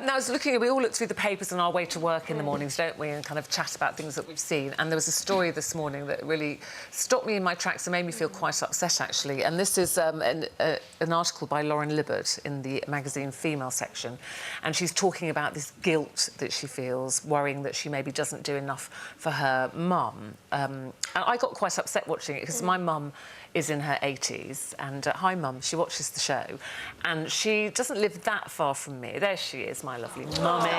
Now, I was looking, we all look through the papers on our way to work in the mornings, don't we, and kind of chat about things that we've seen. And there was a story this morning that really stopped me in my tracks and made me feel quite upset, actually. And this is an article by Lauren Libbert in the magazine Female section. And she's talking about this guilt that she feels, worrying that she maybe doesn't do enough for her mum. And I got quite upset watching it because my mum is in her 80s, and hi mum, she watches the show, and she doesn't live that far from me. There she is, my lovely mummy.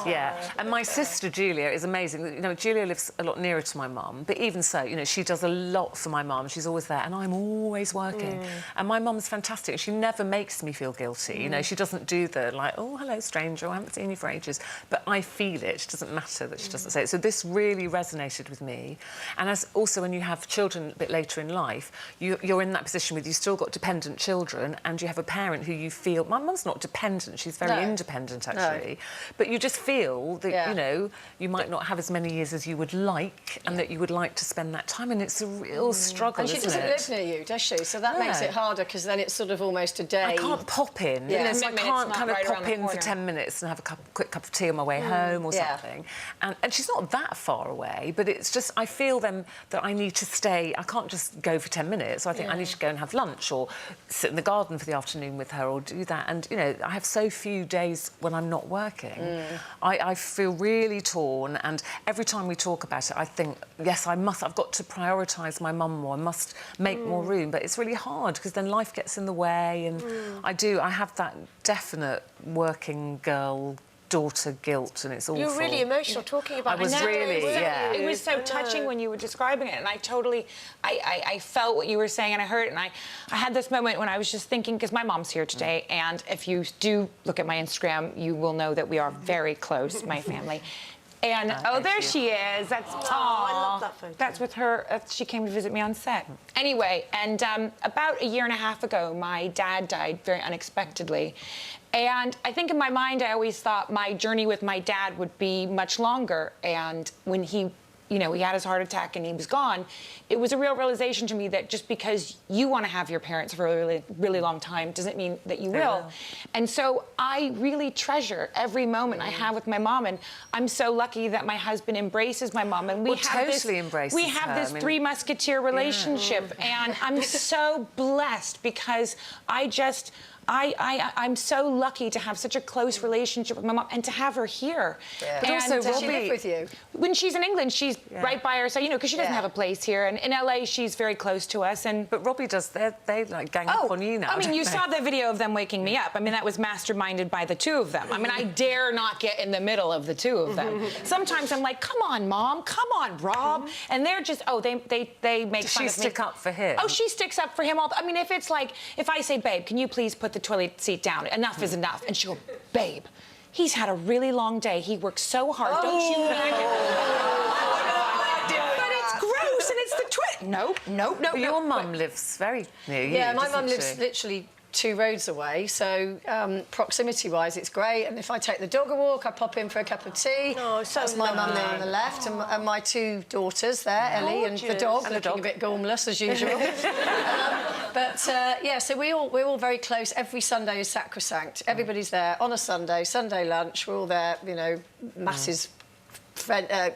Yeah, and my sister Julia is amazing. You know, Julia lives a lot nearer to my mum, but even so, you know, she does a lot for my mum. She's always there, and I'm always working. And my mum's fantastic. She never makes me feel guilty. You know, she doesn't do the like, oh hello stranger, I haven't seen you for ages. But I feel it. It doesn't matter that she doesn't say it. So this really resonated with me. And as also when you have children a bit later in life, you're in that position where you've still got dependent children and you have a parent who you feel... My mum's not dependent, she's very independent, actually. But you just feel that, you know, you might not have as many years as you would like and that you would like to spend that time, and it's a real struggle, isn't it? And she doesn't live near you, does she? So that makes it harder, because then it's sort of almost a day... I can't pop in. You know, so I can't kind of pop in for 10 minutes and have a quick cup of tea on my way home or something. And she's not that far away, but it's just... I feel then that I need to stay... I can't just go for 10 minutes. So I think I need to go and have lunch or sit in the garden for the afternoon with her or do that. And, you know, I have so few days when I'm not working. I feel really torn, and every time we talk about it, I think, yes, I've got to prioritise my mum more, I must make more room, but it's really hard because then life gets in the way, and I have that definite working girl daughter guilt, and it's awful. You're really emotional talking about it. I was really, It was so touching when you were describing it, and I totally, I felt what you were saying, and I heard it, and I had this moment when I was just thinking, because my mom's here today, and if you do look at my Instagram, you will know that we are very close, my family. And, there she is. That's, I love that photo. That's with her. She came to visit me on set. Anyway, and about a year and a half ago, my dad died very unexpectedly. And I think in my mind, I always thought my journey with my dad would be much longer. And when he, you know, he had his heart attack and he was gone, it was a real realization to me that just because you want to have your parents for a really, really long time doesn't mean that you will. And so I really treasure every moment I have with my mom, and I'm so lucky that my husband embraces my mom, and we have this Three Musketeer relationship, and I'm so blessed because I'm so lucky to have such a close relationship with my mom and to have her here. But also, does she live with you? When she's in England, she's right by her, so, you know, because she doesn't have a place here. And in LA, she's very close to us. But Robbie does, they like gang up on you now. I mean, you saw the video of them waking me up. I mean, that was masterminded by the two of them. I mean, I dare not get in the middle of the two of them. Sometimes I'm like, come on, Mom, come on, Rob. And they're just, they make fun of me. Does she stick up for him? Oh, she sticks up for him all. I mean, if it's like, if I say, babe, can you please put the toilet seat down? Enough is enough. And she'll go, babe, he's had a really long day. He works so hard. Don't you But it's gross, and it's the No. But your mum lives very near you. Yeah, my mum lives literally 2 roads away, so proximity-wise, it's great. And if I take the dog a walk, I pop in for a cup of tea. Oh, so that's my mum there on the left, and my 2 daughters there, Ellie and the dog, looking a bit gormless as usual. Yeah, so we're all very close. Every Sunday is sacrosanct. Everybody's there on a Sunday lunch. We're all there, you know, masses.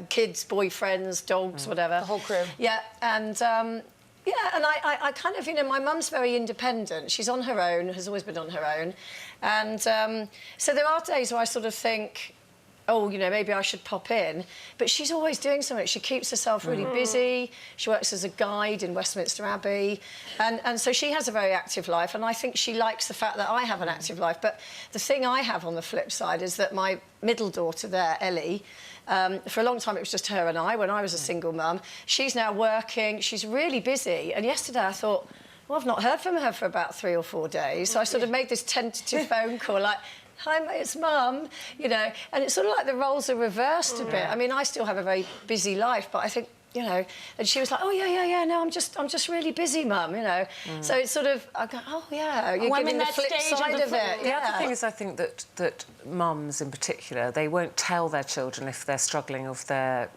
Kids, boyfriends, dogs, whatever. The whole crew. Yeah, and I kind of, you know, my mum's very independent. She's on her own, has always been on her own. And so there are days where I sort of think, oh, you know, maybe I should pop in. But she's always doing something. She keeps herself really busy. She works as a guide in Westminster Abbey. And so she has a very active life. And I think she likes the fact that I have an active life. But the thing I have on the flip side is that my middle daughter there, Ellie, for a long time, it was just her and I when I was a single mum. She's now working. She's really busy. And yesterday I thought, well, I've not heard from her for about 3 or 4 days. So I sort of made this tentative phone call, like, hi, it's Mum, you know. And it's sort of like the roles are reversed a bit. I mean, I still have a very busy life, but I think, you know, and she was like, oh, yeah, no, I'm just really busy, Mum, you know. So it's sort of, I go, oh, yeah, you're giving the flip side of it. The other thing is, I think that mums in particular, they won't tell their children if they're struggling or if they're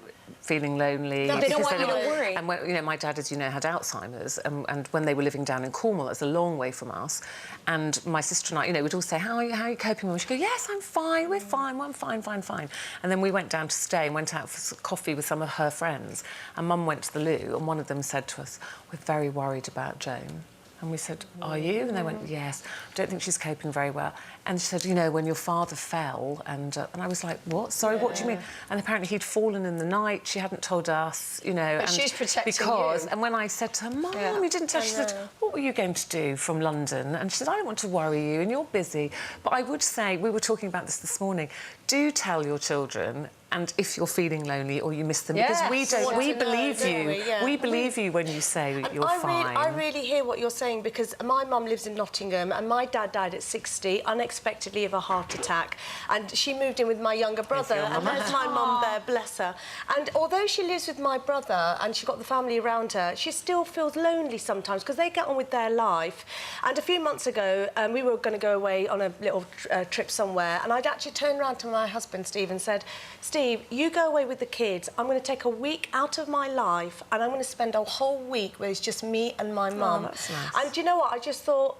feeling lonely. No, they don't because want you to worry. And when, you know, my dad, as you know, had Alzheimer's, and when they were living down in Cornwall, that's a long way from us. And my sister and I, you know, would all say, "How are you coping?" And she'd go, "Yes, I'm fine. We're fine. I'm fine, fine." And then we went down to stay and went out for coffee with some of her friends. And Mum went to the loo, and one of them said to us, "We're very worried about Joan." And we said, "Are you?" And they went, "Yes, I don't think she's coping very well." And she said, "You know, when your father fell," and I was like, "What? Sorry, what do you mean?" And apparently he'd fallen in the night. She hadn't told us, you know. But and she's protecting because, you. And when I said to her, "Mum, you didn't tell," she said, "What were you going to do from London?" And she said, "I don't want to worry you, and you're busy." But I would say, we were talking about this morning, do tell your children, and if you're feeling lonely or you miss them, because we Yes. don't, Want we to know, believe don't you. we? Yeah. We believe you when you say you're fine. I really hear what you're saying, because my mum lives in Nottingham and my dad died at 60 unexpectedly of a heart attack, and she moved in with my younger brother, your and mum. there's my mum there, bless her. And although she lives with my brother and she's got the family around her, she still feels lonely sometimes because they get on with their life. And a few months ago we were going to go away on a little trip somewhere, and I'd actually turned around to my husband Steve and said, "Steve, you go away with the kids. I'm going to take a week out of my life and I'm going to spend a whole week where it's just me and my mum." that's nice. And do you know what? I just thought,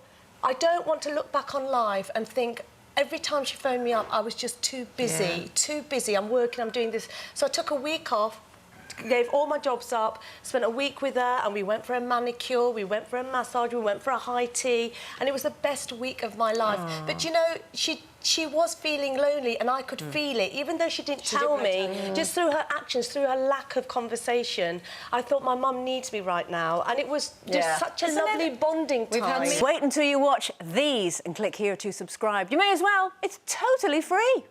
I don't want to look back on life and think every time she phoned me up, I was just too busy. I'm working, I'm doing this. So I took a week off, gave all my jobs up, spent a week with her, and we went for a manicure, we went for a massage, we went for a high tea, and it was the best week of my life. But you know, she was feeling lonely, and I could feel it, even though she didn't tell me. Just through her actions, through her lack of conversation, I thought my mum needs me right now, and it was just such a lovely bonding time. Wait until you watch these and click here to subscribe. You may as well. It's totally free.